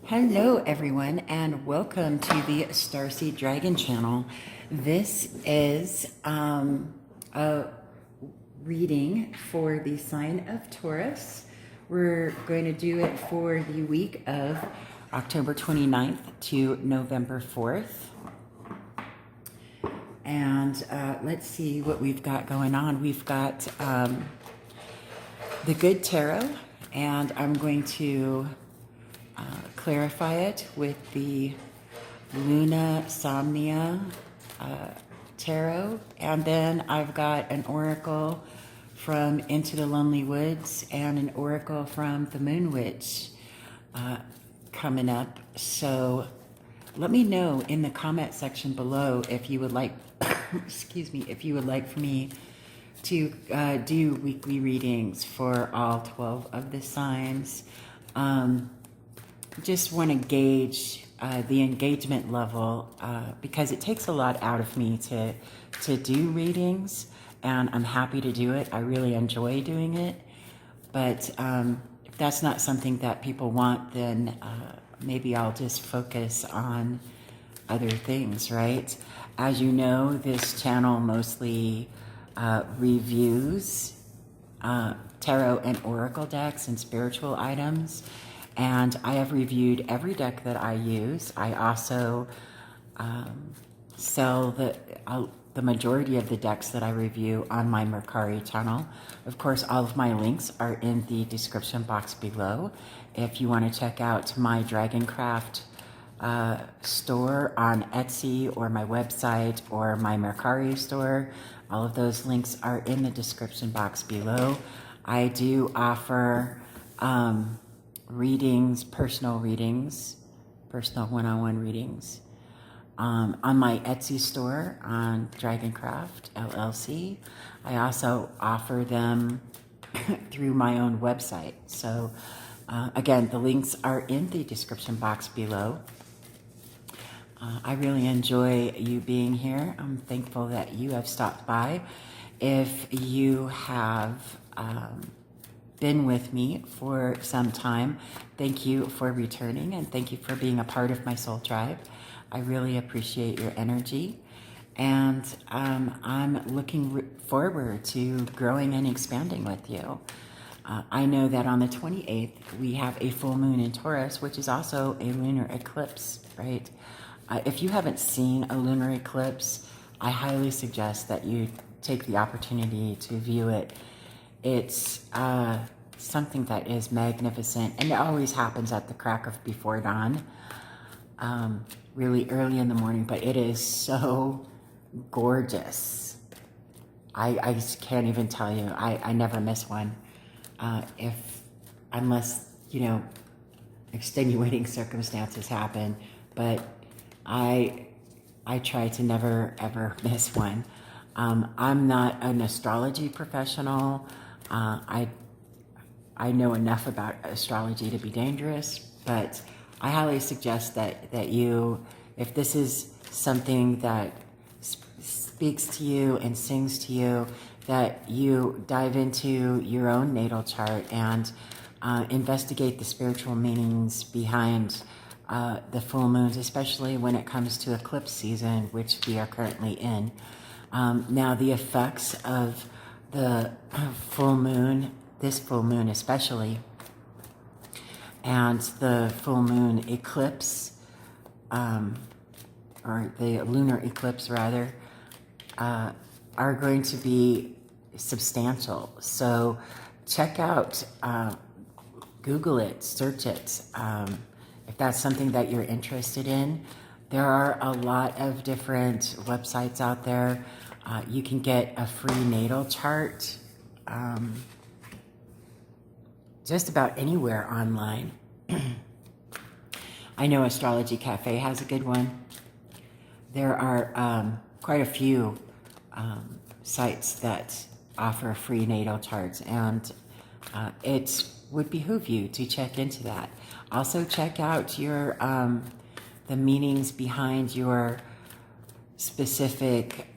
Hello everyone and welcome to the Starseed Dragon channel. This is a reading for the sign of Taurus. We're going to do it for the week of October 29th to November 4th. And let's see what we've got going on. We've got the Good Tarot, and I'm going to clarify it with the Luna Somnia Tarot. And then I've got an oracle from Into the Lonely Woods and an oracle from the Moon Witch coming up. So let me know in the comment section below if you would like, excuse me, if you would like for me to do weekly readings for all 12 of the signs. Just want to gauge the engagement level because it takes a lot out of me to do readings, and I'm happy to do it. I really enjoy doing it, but if that's not something that people want, then maybe I'll just focus on other things, right? As you know, this channel mostly reviews tarot and oracle decks and spiritual items. And I have reviewed every deck that I use. I also sell the majority of the decks that I review on my Mercari channel. Of course, all of my links are in the description box below. If you want to check out my Dragoncraft store on Etsy or my website or my Mercari store, all of those links are in the description box below. I do offer readings, personal one-on-one readings on my Etsy store on Dragoncraft LLC. I also offer them through my own website. So again, the links are in the description box below. I really enjoy you being here. I'm thankful that you have stopped by. If you have been with me for some time, thank you for returning, and thank you for being a part of my soul tribe. I really appreciate your energy, and I'm looking forward to growing and expanding with you. I know that on the 28th we have a full moon in Taurus, which is also a lunar eclipse, right? If you haven't seen a lunar eclipse, I highly suggest that you take the opportunity to view it. It's something that is magnificent, and it always happens at the crack of before dawn, really early in the morning, but it is so gorgeous. I just can't even tell you. I never miss one, unless, you know, extenuating circumstances happen, but I try to never ever miss one. I'm not an astrology professional. I know enough about astrology to be dangerous, but I highly suggest that you, if this is something that speaks to you and sings to you, that you dive into your own natal chart and investigate the spiritual meanings behind the full moons, especially when it comes to eclipse season, which we are currently in. Now, the effects of the full moon, this full moon especially, and the full moon eclipse, or the lunar eclipse rather, are going to be substantial. So check out, Google it, search it, if that's something that you're interested in. There are a lot of different websites out there. You can get a free natal chart just about anywhere online. I know Astrology Cafe has a good one. There are quite a few sites that offer free natal charts, and it would behoove you to check into that. Also check out your the meanings behind your specific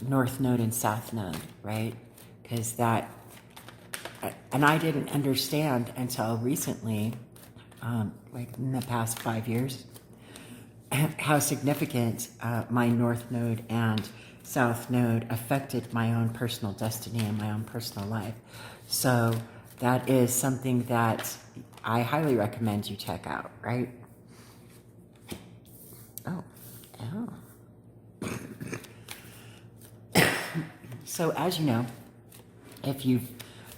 North Node and South Node, right? Because that, and I didn't understand until recently like in the past 5 years, how significant my North Node and South Node affected my own personal destiny and my own personal life. So that is something that I highly recommend you check out, right? Oh, oh. So as you know, if you've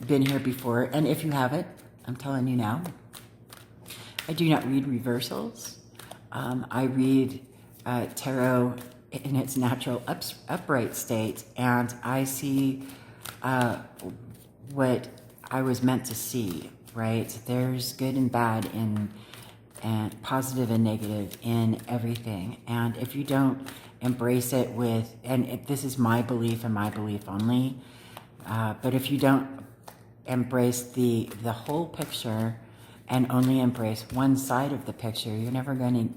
been here before, and if you haven't, I'm telling you now, I do not read reversals. I read tarot in its natural upright state, and I see what I was meant to see, right? There's good and bad and positive and negative in everything. And if you don't embrace it with, and this is my belief and my belief only, but if you don't embrace the whole picture and only embrace one side of the picture, you're never going to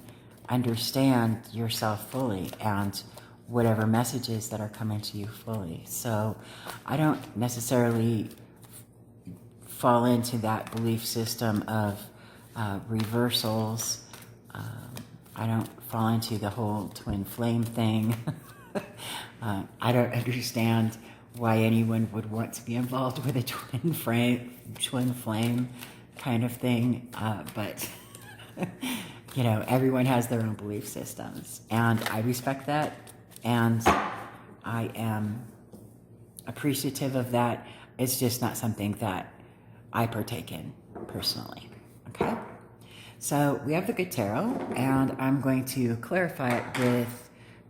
understand yourself fully and whatever messages that are coming to you fully. So I don't necessarily fall into that belief system of reversals. I don't fall into the whole twin flame thing. I don't understand why anyone would want to be involved with a twin flame kind of thing, but you know, everyone has their own belief systems, and I respect that, and I am appreciative of that. It's just not something that I partake in personally. Okay, so we have the good tarot, and I'm going to clarify it with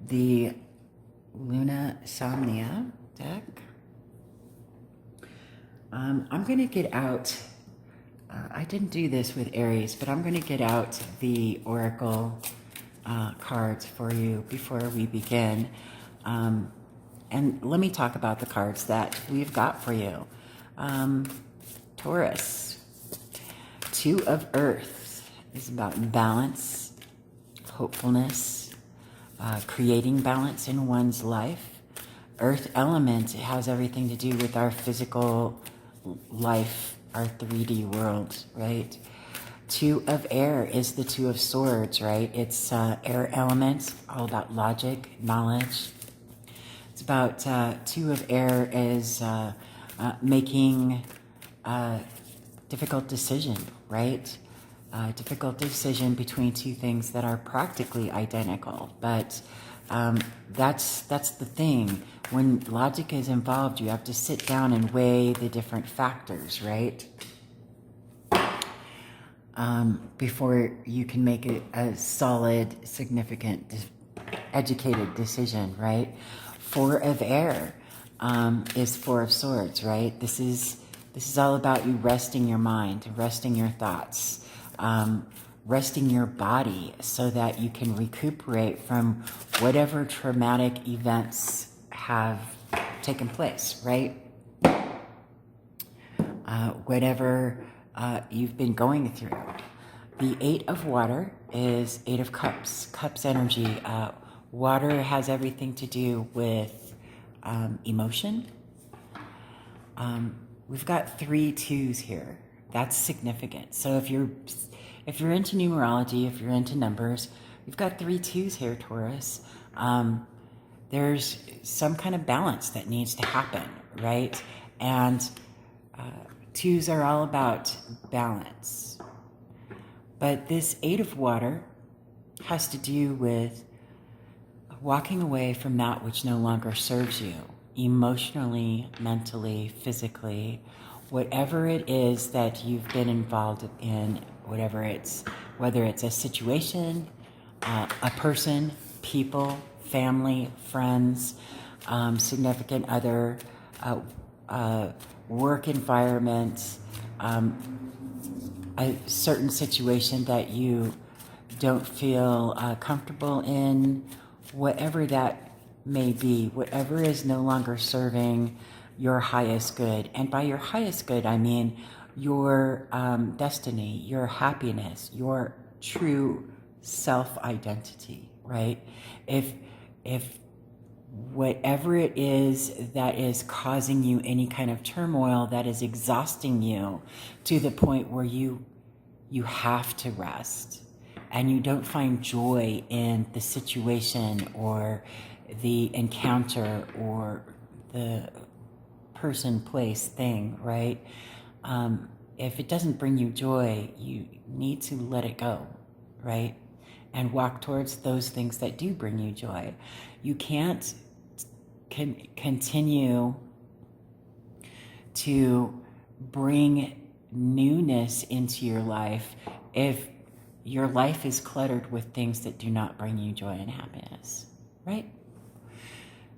the Luna Somnia deck. I'm going to get out, I didn't do this with Aries, but I'm going to get out the Oracle cards for you before we begin. And let me talk about the cards that we've got for you. Taurus, Two of Earth is about balance, hopefulness, creating balance in one's life. Earth element has everything to do with our physical life, our 3D world, right? Two of Air is the Two of Swords, right? It's air element, all about logic, knowledge. It's about Two of Air is making a difficult decision, right? Difficult decision between two things that are practically identical, but that's the thing. When logic is involved, you have to sit down and weigh the different factors, right? Before you can make a solid, significant, educated decision, right? Four of Air is Four of Swords, right? This is all about you resting your mind, resting your thoughts, resting your body so that you can recuperate from whatever traumatic events have taken place, right? Whatever you've been going through. The Eight of Water is Eight of Cups, Cups energy. Water has everything to do with emotion. We've got 3 twos here. That's significant. So if you're into numerology, if you're into numbers, we've got 3 twos here, Taurus. There's some kind of balance that needs to happen, right? And twos are all about balance. But this Eight of Water has to do with walking away from that which no longer serves you, emotionally, mentally, physically, whatever it is that you've been involved in, whether it's a situation, a person, people, family, friends, significant other, work environment, a certain situation that you don't feel comfortable in, whatever that may be, whatever is no longer serving your highest good. And by your highest good, I mean your destiny, your happiness, your true self-identity, right? If whatever it is that is causing you any kind of turmoil, that is exhausting you to the point where you you have to rest, and you don't find joy in the situation or the encounter or the person, place, thing, right? If it doesn't bring you joy, you need to let it go, right? And walk towards those things that do bring you joy. You can't continue to bring newness into your life if your life is cluttered with things that do not bring you joy and happiness, right?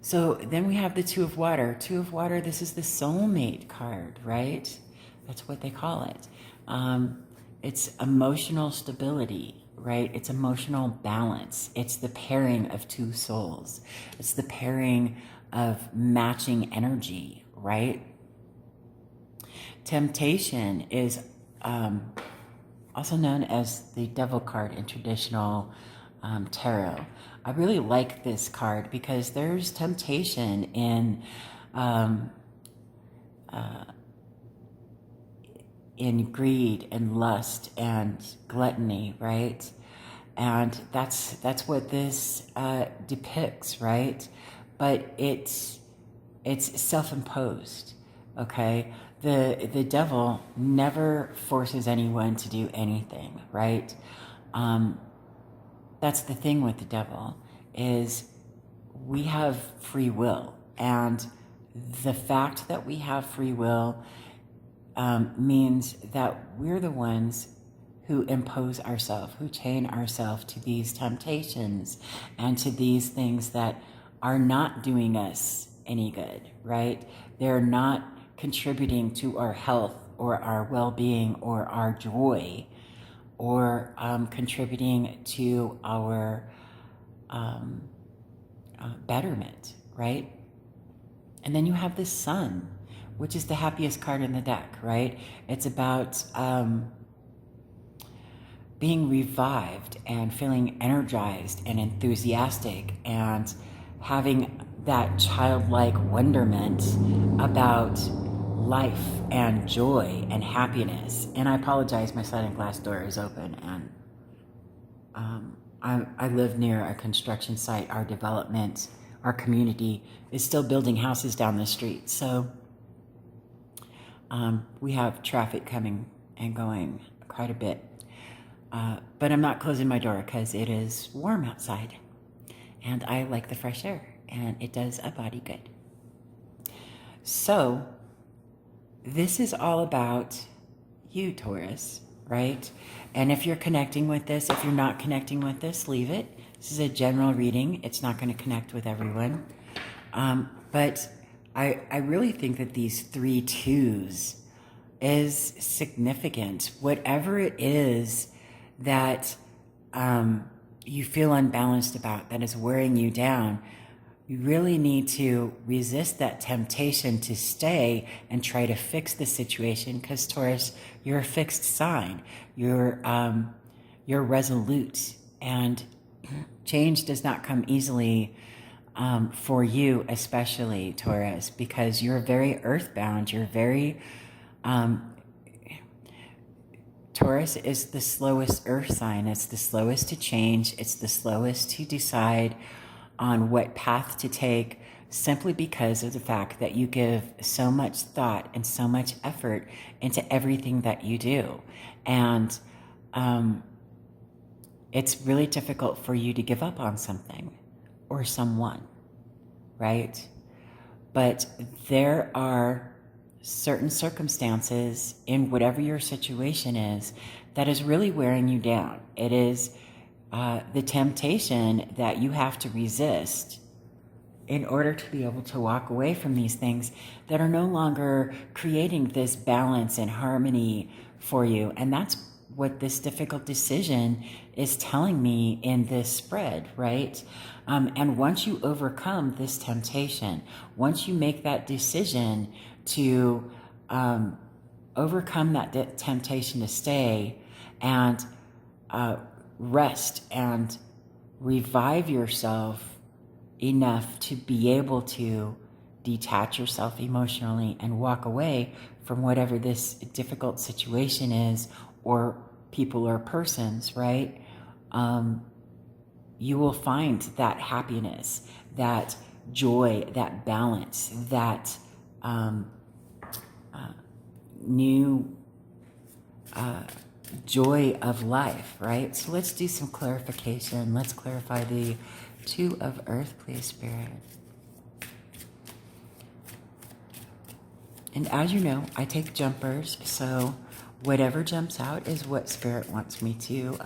So then we have the Two of Water. Two of Water, this is the soulmate card, right? That's what they call it. It's emotional stability, right? It's emotional balance. It's the pairing of two souls. It's the pairing of matching energy, right? Temptation is also known as the Devil card in traditional tarot. I really like this card because there's temptation in greed and lust and gluttony, right? And that's what this depicts, right? But it's self-imposed, okay? The devil never forces anyone to do anything, right? That's the thing with the devil, is we have free will, and the fact that we have free will means that we're the ones who impose ourselves, who chain ourselves to these temptations and to these things that are not doing us any good, right? They're not contributing to our health or our well-being or our joy, or contributing to our betterment, right? And then you have the Sun, which is the happiest card in the deck, right? It's about being revived and feeling energized and enthusiastic and having that childlike wonderment about life and joy and happiness. And I apologize, my sliding glass door is open, and I live near a construction site. Our development, our community is still building houses down the street. So we have traffic coming and going quite a bit. But I'm not closing my door because it is warm outside and I like the fresh air and it does a body good. So this is all about you, Taurus, right? And if you're connecting with this, if you're not connecting with this, leave it. This is a general reading. It's not going to connect with everyone. But I really think that these 3 twos is significant. Whatever it is that you feel unbalanced about, that is wearing you down, you really need to resist that temptation to stay and try to fix the situation, because Taurus, you're a fixed sign. You're resolute, and change does not come easily for you, especially Taurus, because you're very earthbound. You're very Taurus is the slowest earth sign. It's the slowest to change. It's the slowest to decide on what path to take, simply because of the fact that you give so much thought and so much effort into everything that you do. And it's really difficult for you to give up on something or someone, right? But there are certain circumstances in whatever your situation is that is really wearing you down. It is the temptation that you have to resist in order to be able to walk away from these things that are no longer creating this balance and harmony for you. And that's what this difficult decision is telling me in this spread, right? And once you overcome this temptation, once you make that decision to overcome that temptation to stay and rest and revive yourself enough to be able to detach yourself emotionally and walk away from whatever this difficult situation is or people or persons, right? You will find that happiness, that joy, that balance, that new joy of life, right? So let's do some clarification. Let's clarify the Two of Earth, please, Spirit. And as you know, I take jumpers, so whatever jumps out is what Spirit wants me to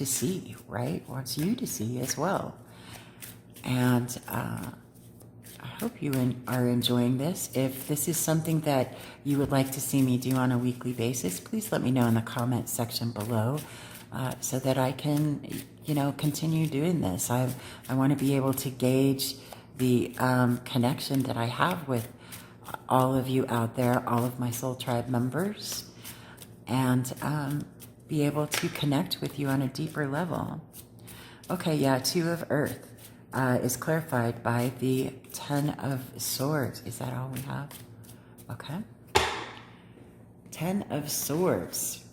see, right? Wants you to see as well. And I hope you are enjoying this. If this is something that you would like to see me do on a weekly basis, please let me know in the comments section below so that I can, continue doing this. I want to be able to gauge the connection that I have with all of you out there, all of my Soul Tribe members, and be able to connect with you on a deeper level. Okay, yeah, Two of Earth is clarified by the Ten of Swords. Is that all we have? Okay. Ten of Swords.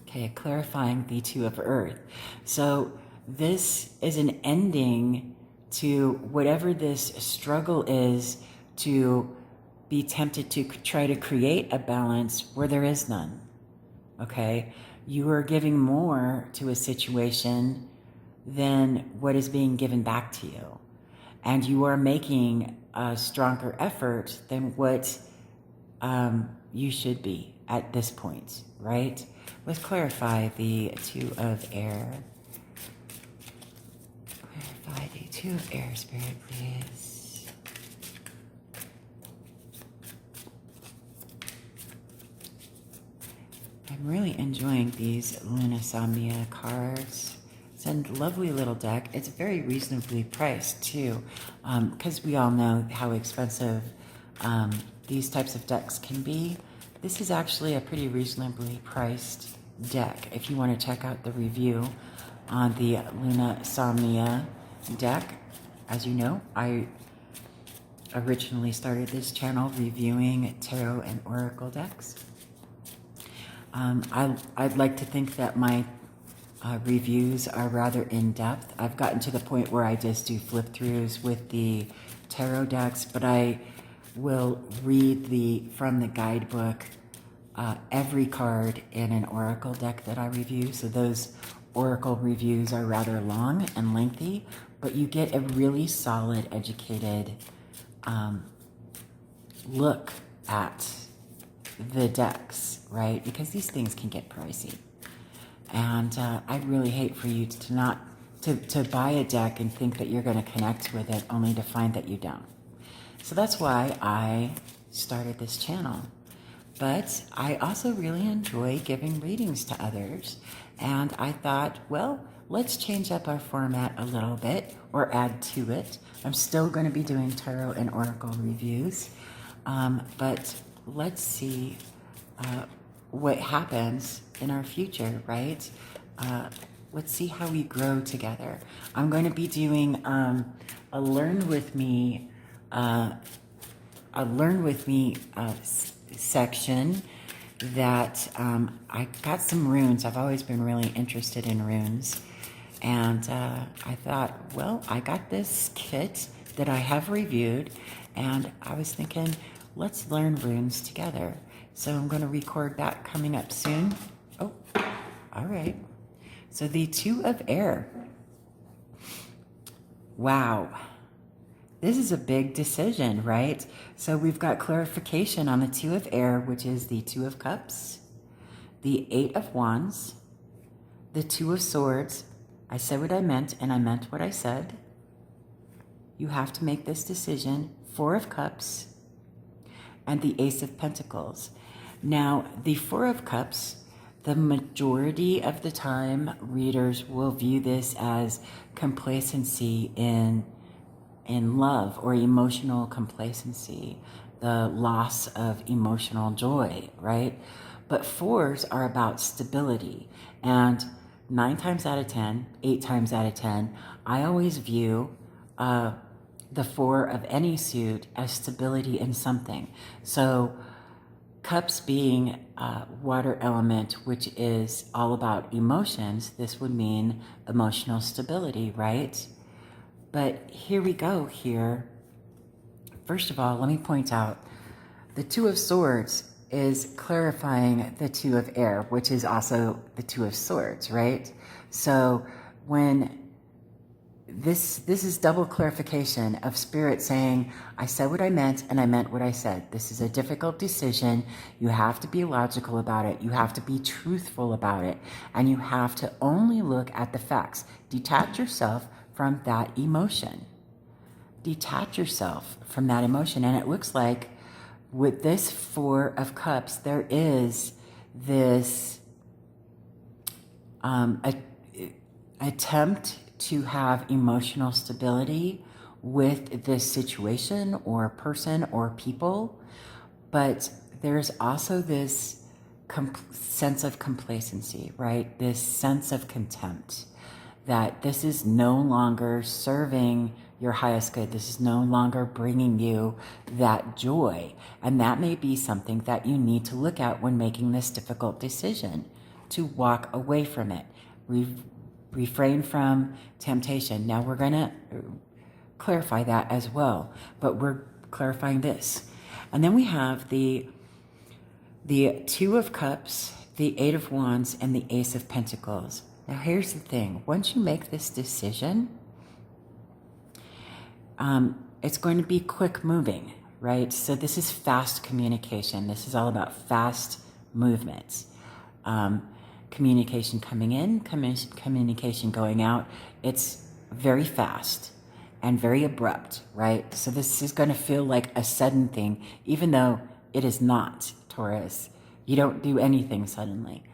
Okay, clarifying the Two of Earth. So this is an ending to whatever this struggle is, to be tempted to try to create a balance where there is none. Okay? You are giving more to a situation than what is being given back to you. And you are making a stronger effort than what you should be at this point, right? Let's clarify the Two of Air. Clarify the Two of Air, Spirit, please. I'm really enjoying these Lunasomnia cards. It's a lovely little deck. It's very reasonably priced too, because we all know how expensive these types of decks can be. This is actually a pretty reasonably priced deck. If you want to check out the review on the Lunasomnia deck, as you know, I originally started this channel reviewing tarot and oracle decks. I'd like to think that my reviews are rather in-depth. I've gotten to the point where I just do flip-throughs with the tarot decks, but I will read from the guidebook every card in an oracle deck that I review. So those oracle reviews are rather long and lengthy, but you get a really solid, educated look at the decks, right? Because these things can get pricey. And I'd really hate for you to buy a deck and think that you're going to connect with it only to find that you don't. So that's why I started this channel. But I also really enjoy giving readings to others. And I thought, well, let's change up our format a little bit or add to it. I'm still going to be doing tarot and oracle reviews. But let's see what happens in our future, right? Let's see how we grow together. I'm going to be doing a Learn With Me section that I got some runes. I've always been really interested in runes. And I thought, well, I got this kit that I have reviewed, and I was thinking, let's learn runes together. So I'm going to record that coming up soon. Oh, all right. So the Two of Air. Wow. This is a big decision, right? So we've got clarification on the Two of Air, which is the Two of Cups, the Eight of Wands, the Two of Swords. I said what I meant, and I meant what I said. You have to make this decision. Four of Cups, and the Ace of Pentacles. Now, the Four of Cups, the majority of the time, readers will view this as complacency in love, or emotional complacency, the loss of emotional joy, right? But fours are about stability. And 9 times out of 10, 8 times out of 10, I always view the four of any suit as stability in something. So Cups being water element, which is all about emotions, this would mean emotional stability, right? But here we go here. First of all, let me point out the Two of Swords is clarifying the Two of Air, which is also the Two of Swords, right? So when this is double clarification of Spirit saying, I said what I meant and I meant what I said. This is a difficult decision. You have to be logical about it. You have to be truthful about it. And you have to only look at the facts. Detach yourself from that emotion. Detach yourself from that emotion. And it looks like with this Four of Cups, there is this attempt to have emotional stability with this situation or person or people, but there's also this sense of complacency, right? This sense of contempt that this is no longer serving your highest good. This is no longer bringing you that joy. And that may be something that you need to look at when making this difficult decision, to walk away from it. Refrain from temptation. Now we're going to clarify that as well, but we're clarifying this. And then we have the Two of Cups, the Eight of Wands, and the Ace of Pentacles. Now here's the thing. Once you make this decision, it's going to be quick moving, right? So this is fast communication. This is all about fast movements. Communication coming in, communication going out. It's very fast and very abrupt, right? So this is going to feel like a sudden thing, even though it is not, Taurus. You don't do anything suddenly.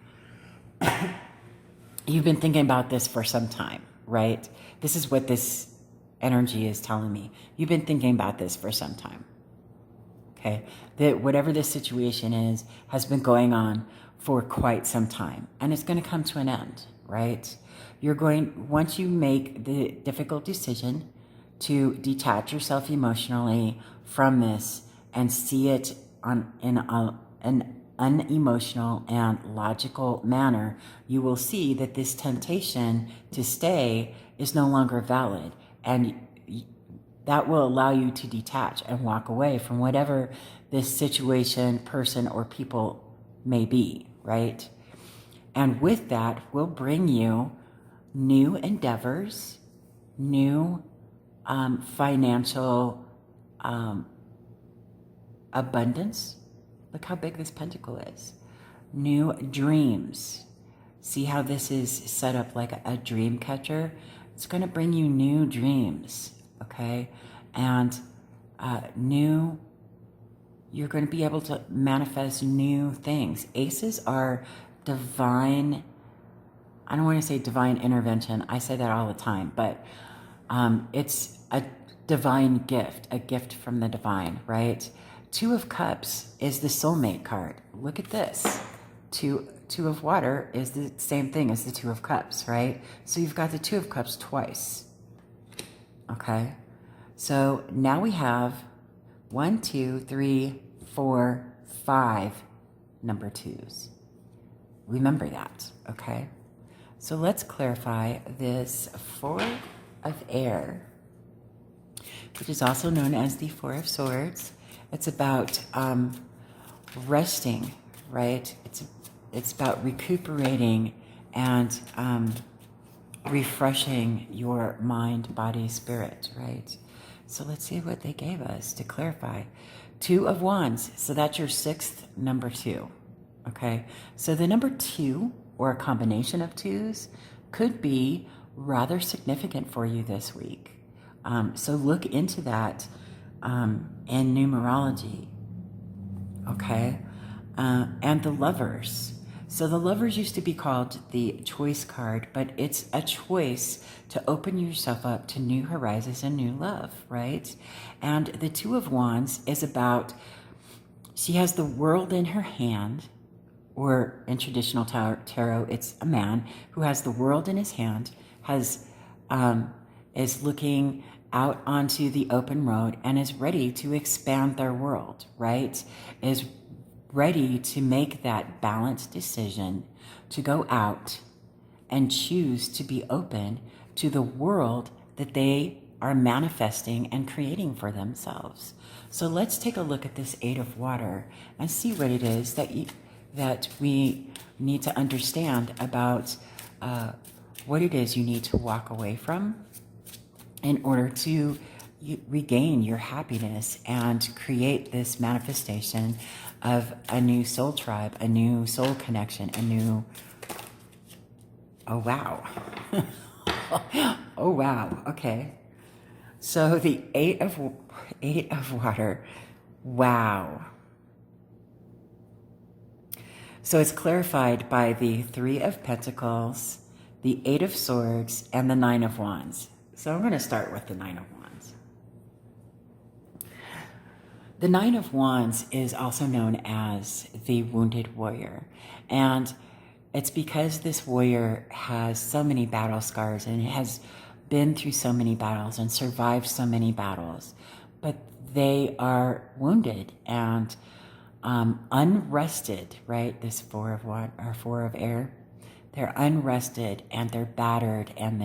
You've been thinking about this for some time, right? This is what this energy is telling me. You've been thinking about this for some time. Okay? That whatever this situation is has been going on for quite some time, and it's going to come to an end, right? Once you make the difficult decision to detach yourself emotionally from this and see it in an unemotional and logical manner, you will see that this temptation to stay is no longer valid, and that will allow you to detach and walk away from whatever this situation, person, or people may be, right? And with that will bring you new endeavors, new financial abundance. Look how big this pentacle is. New dreams. See how this is set up like a dream catcher? It's going to bring you new dreams, okay? And you're going to be able to manifest new things. Aces are divine. I don't want to say divine intervention. I say that all the time, but it's a divine gift, a gift from the divine, right? Two of Cups is the soulmate card. Look at this. Two of Water is the same thing as the Two of Cups, right? So you've got the Two of Cups twice. Okay? So now we have 1, 2, 3, 4, 5 number twos. Remember that, okay? So let's clarify this Four of Air, which is also known as the Four of Swords. It's about resting, right? It's about recuperating and refreshing your mind, body, spirit, right? So let's see what they gave us to clarify. Two of Wands, so that's your sixth number two, okay? So the number two, or a combination of twos, could be rather significant for you this week. So look into that in numerology, okay? And the Lovers. So the Lovers used to be called the choice card, but it's a choice to open yourself up to new horizons and new love, right? And the Two of Wands is about, she has the world in her hand, or in traditional tarot, it's a man who has the world in his hand, is looking out onto the open road and is ready to expand their world, right? Is ready to make that balanced decision to go out and choose to be open to the world that they are manifesting and creating for themselves. So let's take a look at this Eight of Water and see what it is that we need to understand about what it is you need to walk away from in order to regain your happiness and create this manifestation of a new soul tribe, a new soul connection, a new... Oh, wow. Oh, wow. Okay. So the Eight of Water. Wow. So it's clarified by the Three of Pentacles, the Eight of Swords, and the Nine of Wands. So I'm going to start with the Nine of Wands. The Nine of Wands is also known as the Wounded Warrior. And it's because this warrior has so many battle scars and has been through so many battles and survived so many battles. But they are wounded and unrested, right? This Four of Water or Four of Air. They're unrested and they're battered and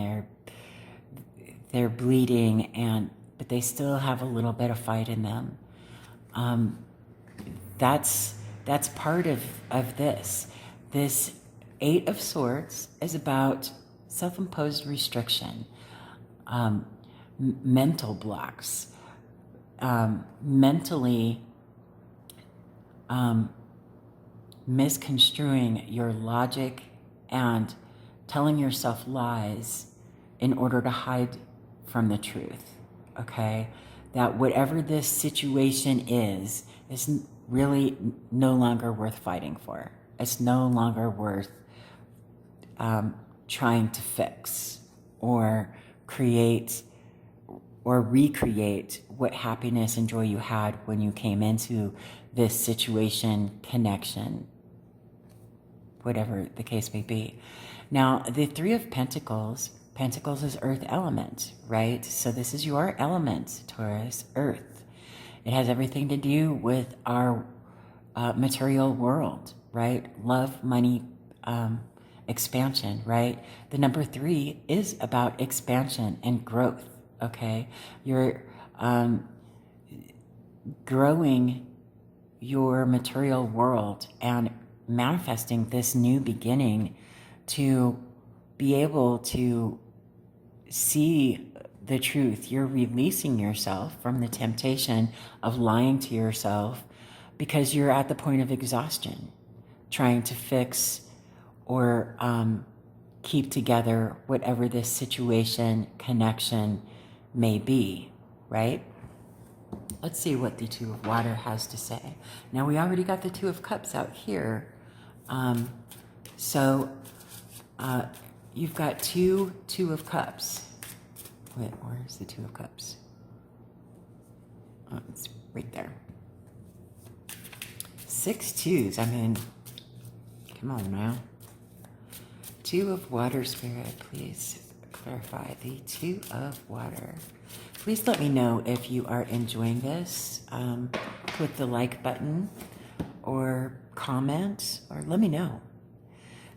they're bleeding, but they still have a little bit of fight in them. That's part of this. This Eight of Swords is about self-imposed restriction, mental blocks, mentally misconstruing your logic and telling yourself lies in order to hide from the truth, okay? That whatever this situation is really no longer worth fighting for. It's no longer worth trying to fix or create or recreate what happiness and joy you had when you came into this situation, connection, whatever the case may be. Now, the Three of Pentacles, Pentacles is earth element, right? So this is your element, Taurus, earth. It has everything to do with our material world, right? Love, money, expansion, right? The number 3 is about expansion and growth, okay? You're growing your material world and manifesting this new beginning to be able to see the truth. You're releasing yourself from the temptation of lying to yourself because you're at the point of exhaustion, trying to fix or keep together whatever this situation, connection may be, right? Let's see what the Two of Water has to say. Now, we already got the Two of Cups out here. So you've got two of Cups. Wait, where's the Two of Cups? Oh, it's right there. 6 twos. I mean, come on now. Two of Water, Spirit, please clarify the Two of Water. Please let me know if you are enjoying this. Click the like button or comment or let me know.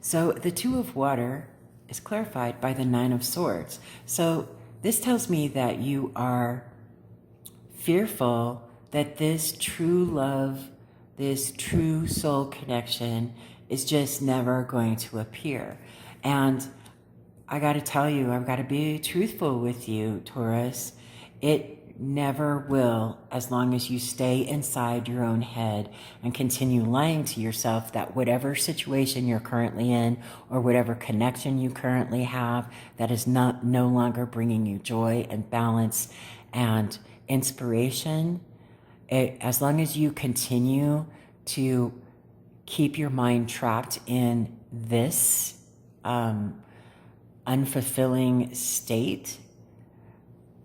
So the Two of Water is clarified by the Nine of Swords. So this tells me that you are fearful that this true love, this true soul connection is just never going to appear. And I got to tell you, I've got to be truthful with you, Taurus. It never will, as long as you stay inside your own head and continue lying to yourself that whatever situation you're currently in or whatever connection you currently have that is no longer bringing you joy and balance and inspiration, as long as you continue to keep your mind trapped in this unfulfilling state,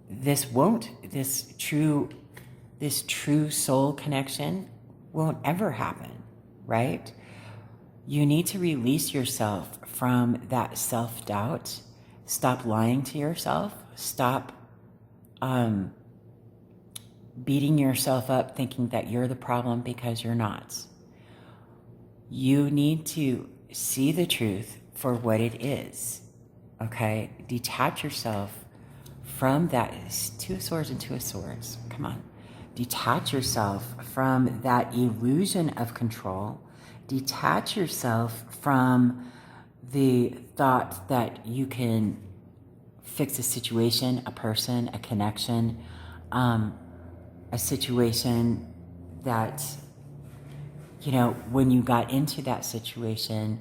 this true soul connection won't ever happen, right? You need to release yourself from that self-doubt. Stop lying to yourself. Stop beating yourself up thinking that you're the problem because you're not. You need to see the truth for what it is, okay? Detach yourself from that. Two of Swords and Two of Swords. Come on. Detach yourself from that illusion of control. Detach yourself from the thought that you can fix a situation, a person, a connection, a situation that, you know, when you got into that situation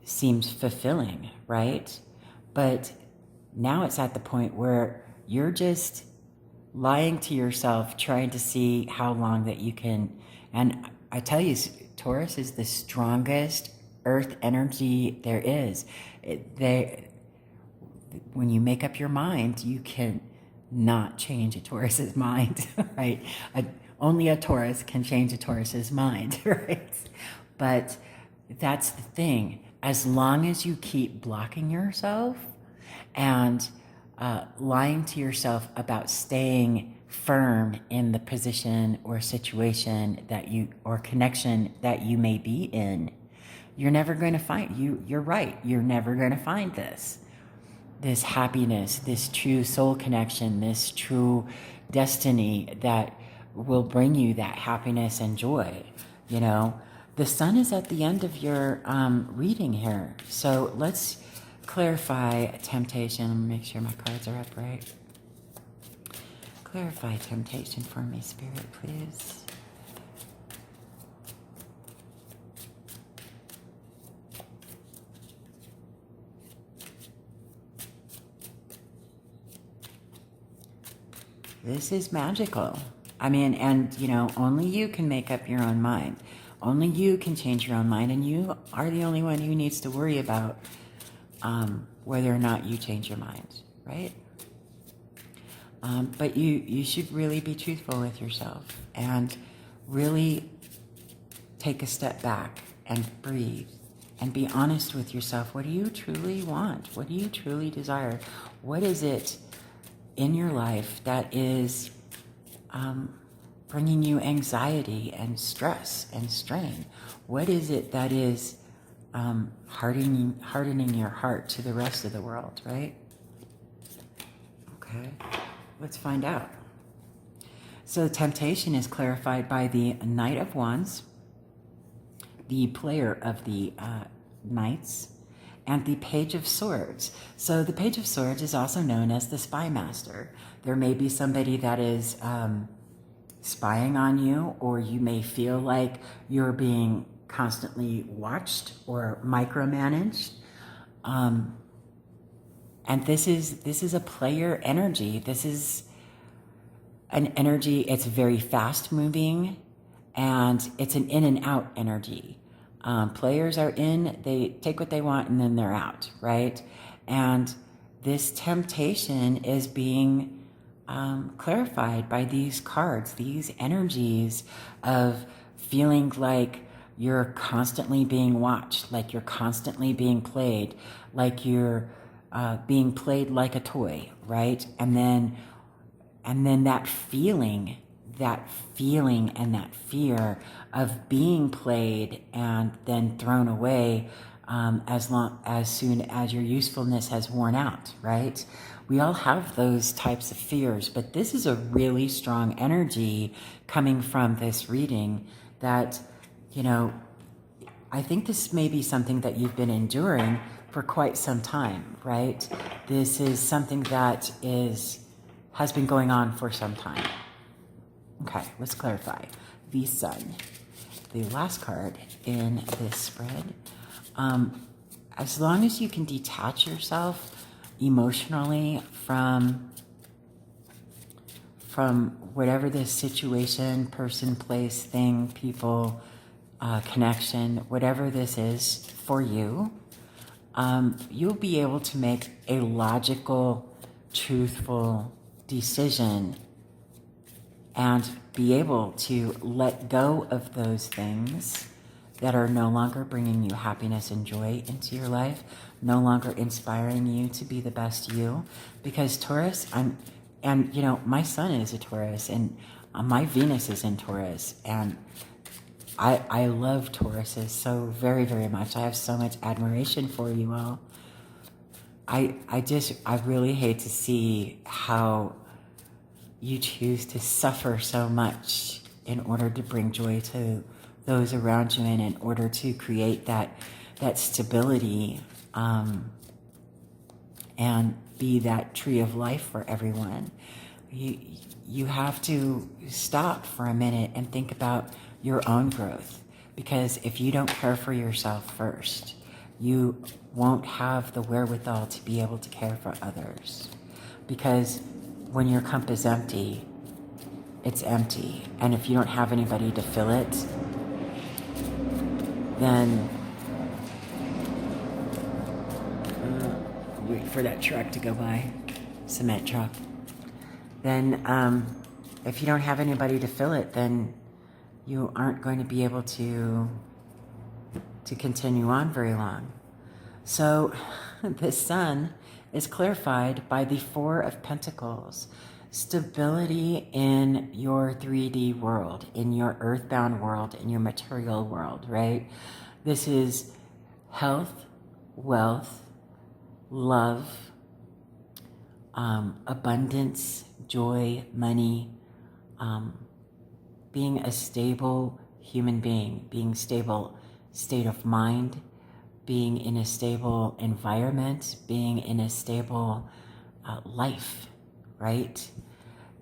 seems fulfilling, right? But now it's at the point where you're just lying to yourself, trying to see how long that you can. And I tell you, Taurus is the strongest earth energy there is. When you make up your mind, you can not change a Taurus's mind, right? Only a Taurus can change a Taurus's mind, right? But that's the thing. As long as you keep blocking yourself and lying to yourself about staying firm in the position or situation that you, or connection that you may be in, you're never going to find, you're right, you're never going to find this happiness, this true soul connection, this true destiny that will bring you that happiness and joy. You know, the sun is at the end of your reading here. So let's clarify temptation. Make sure my cards are upright. Clarify temptation for me, Spirit, please. This is magical. I mean, and you know, only you can make up your own mind. Only you can change your own mind, and you are the only one who needs to worry about whether or not you change your mind, right? But you should really be truthful with yourself and really take a step back and breathe and be honest with yourself. What do you truly want? What do you truly desire? What is it in your life that is bringing you anxiety and stress and strain? What is it that is hardening your heart to the rest of the world, right? Okay, let's find out. So temptation is clarified by the Knight of Wands, the player of the Knights, and the Page of Swords. So the Page of Swords is also known as the Spy Master. There may be somebody that is spying on you, or you may feel like you're being constantly watched or micromanaged. And this is a player energy. This is an energy, it's very fast moving, and it's an in and out energy. Players are in, they take what they want, and then they're out, right? And this temptation is being clarified by these cards, these energies of feeling like you're constantly being watched, like you're constantly being played, like you're being played like a toy, right? And then that feeling and that fear of being played and then thrown away as soon as your usefulness has worn out, right? We all have those types of fears, but this is a really strong energy coming from this reading that, you know, I think this may be something that you've been enduring for quite some time, right? This is something that has been going on for some time. Okay, let's clarify. The Sun, the last card in this spread. As long as you can detach yourself emotionally from whatever this situation, person, place, thing, people, connection, whatever this is for you, you'll be able to make a logical, truthful decision and be able to let go of those things that are no longer bringing you happiness and joy into your life, no longer inspiring you to be the best you. Because Taurus, and you know, my sun is a Taurus, and my Venus is in Taurus, and I love Tauruses so very, very much. I have so much admiration for you all. I really hate to see how you choose to suffer so much in order to bring joy to those around you and in order to create that stability and be that tree of life for everyone. You have to stop for a minute and think about your own growth, because if you don't care for yourself first, you won't have the wherewithal to be able to care for others. Because when your cup is empty, it's empty. And if you don't have anybody to fill it, then wait for that truck to go by, cement truck. Then if you don't have anybody to fill it, then you aren't going to be able to continue on very long. So the sun is clarified by the Four of Pentacles. Stability in your 3D world, in your earthbound world, in your material world, right? This is health, wealth, love, abundance, joy, money, being a stable human being, being stable state of mind, being in a stable environment, being in a stable life, right?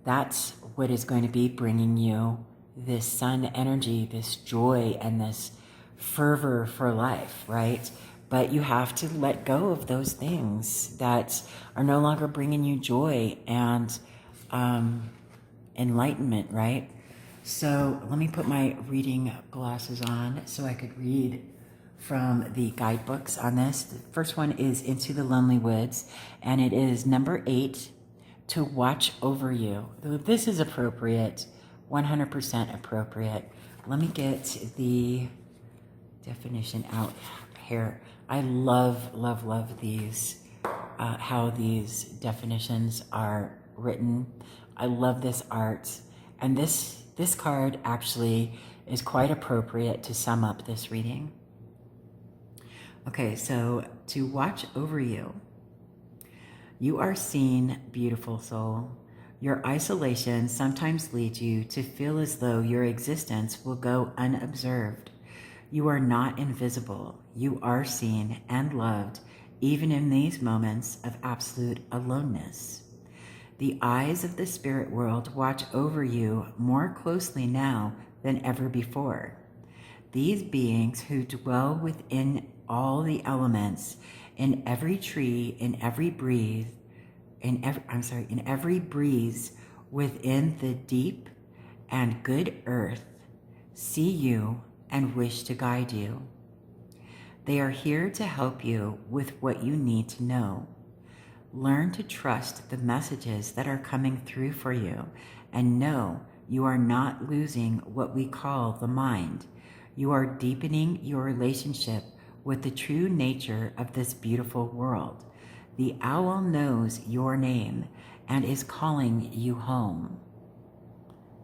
That's what is going to be bringing you this sun energy, this joy, and this fervor for life, right? But you have to let go of those things that are no longer bringing you joy and enlightenment, right? So let me put my reading glasses on so I could read from the guidebooks on this. The first one is Into the Lonely Woods, and it is number 8, to watch over you. This is appropriate, 100% appropriate. Let me get the definition out here. I love, love, love these, how these definitions are written. I love this art. And this card actually is quite appropriate to sum up this reading. Okay, so to watch over you. You are seen, beautiful soul. Your isolation sometimes leads you to feel as though your existence will go unobserved. You are not invisible. You are seen and loved, even in these moments of absolute aloneness. The eyes of the spirit world watch over you more closely now than ever before. These beings who dwell within all the elements, in every tree, in every breeze, in every breeze within the deep and good earth, see you and wish to guide you. They are here to help you with what you need to know. Learn to trust the messages that are coming through for you, and know you are not losing what we call the mind. You are deepening your relationship with the true nature of this beautiful world. The owl knows your name and is calling you home.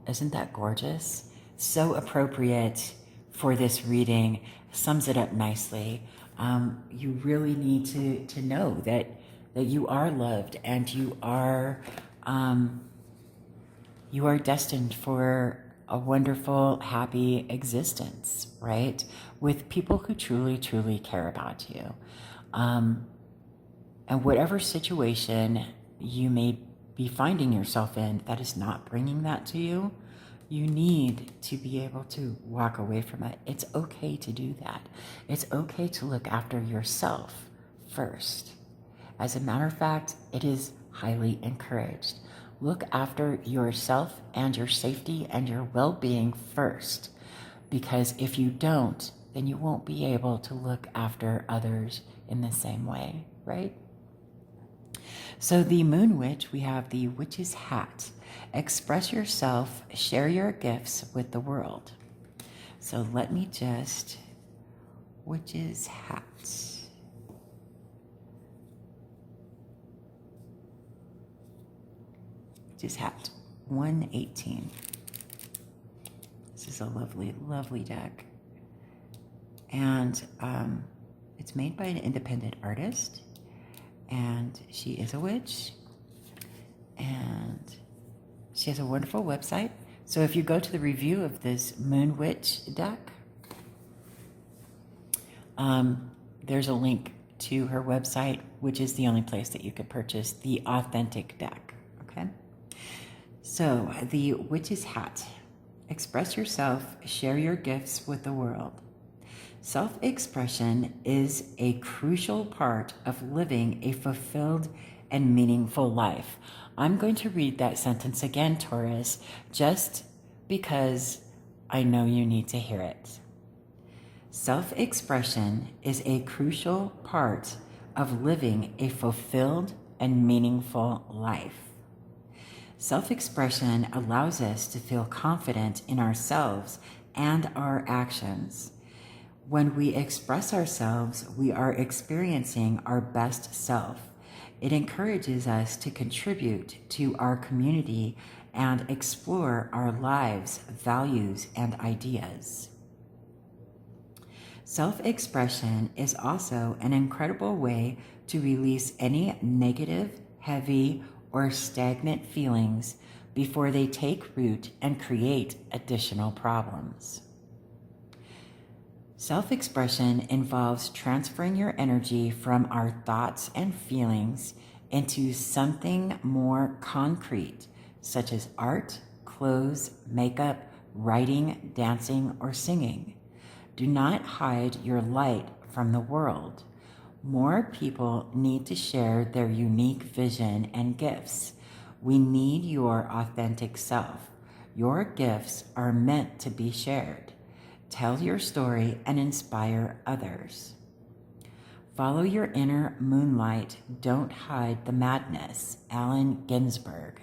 Isn't that gorgeous? So appropriate for this reading. Sums it up nicely. You really need to know that you are loved, and you are destined for a wonderful, happy existence, right? With people who truly, truly care about you. And whatever situation you may be finding yourself in that is not bringing that to you, you need to be able to walk away from it. It's okay to do that. It's okay to look after yourself first. As a matter of fact, it is highly encouraged. Look after yourself and your safety and your well-being first, because if you don't, then you won't be able to look after others in the same way, right? So the Moon Witch, we have the Witch's Hat. Express yourself, share your gifts with the world. So let me just, Witch's Hat. Witch's Hat, 118. This is a lovely, lovely deck. And it's made by an independent artist. And she is a witch. And she has a wonderful website. So if you go to the review of this Moon Witch deck, there's a link to her website, which is the only place that you could purchase the authentic deck. Okay. So the Witch's Hat. Express yourself, share your gifts with the world. Self-expression is a crucial part of living a fulfilled and meaningful life. I'm going to read that sentence again, Taurus, just because I know you need to hear it. Self-expression is a crucial part of living a fulfilled and meaningful life. Self-expression allows us to feel confident in ourselves and our actions. When we express ourselves, we are experiencing our best self. It encourages us to contribute to our community and explore our lives, values, and ideas. Self-expression is also an incredible way to release any negative, heavy, or stagnant feelings before they take root and create additional problems. Self-expression involves transferring your energy from our thoughts and feelings into something more concrete, such as art, clothes, makeup, writing, dancing, or singing. Do not hide your light from the world. More people need to share their unique vision and gifts. We need your authentic self. Your gifts are meant to be shared. Tell your story and inspire others. Follow your inner moonlight. Don't hide the madness. Allen Ginsberg.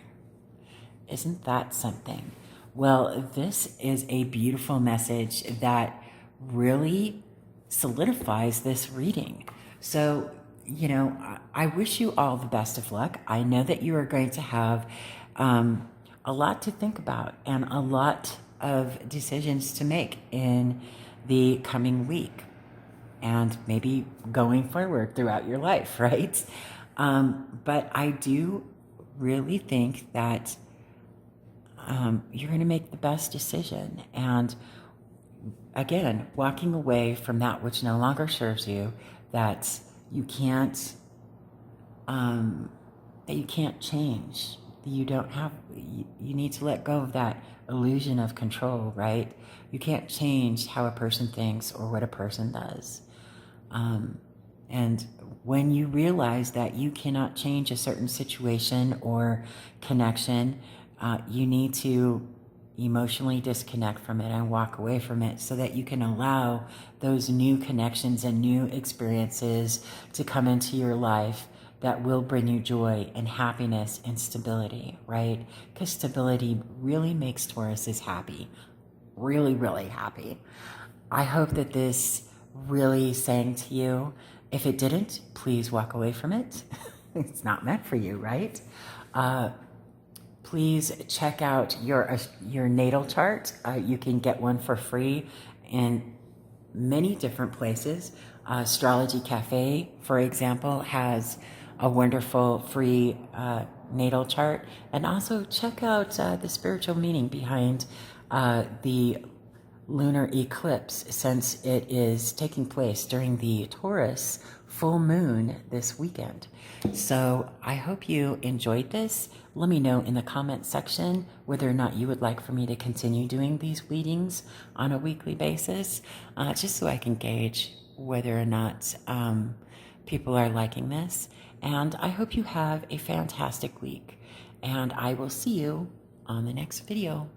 Isn't that something? Well, this is a beautiful message that really solidifies this reading. So, I wish you all the best of luck. I know that you are going to have a lot to think about and a lot of decisions to make in the coming week and maybe going forward throughout your life, right? But I do really think that you're going to make the best decision. And again, walking away from that which no longer serves you, that you can't change. You don't have, you need to let go of that illusion of control, right? You can't change how a person thinks or what a person does. And when you realize that you cannot change a certain situation or connection, you need to emotionally disconnect from it and walk away from it so that you can allow those new connections and new experiences to come into your life that will bring you joy and happiness and stability, right? Because stability really makes Tauruses happy. Really, really happy. I hope that this really sang to you. If it didn't, please walk away from it. It's not meant for you, right? Please check out your natal chart. You can get one for free in many different places. Astrology Cafe, for example, has a wonderful free natal chart. And also check out the spiritual meaning behind the lunar eclipse, since it is taking place during the Taurus full moon this weekend. So I hope you enjoyed this. Let me know in the comment section whether or not you would like for me to continue doing these readings on a weekly basis, just so I can gauge whether or not people are liking this. And I hope you have a fantastic week. And I will see you on the next video.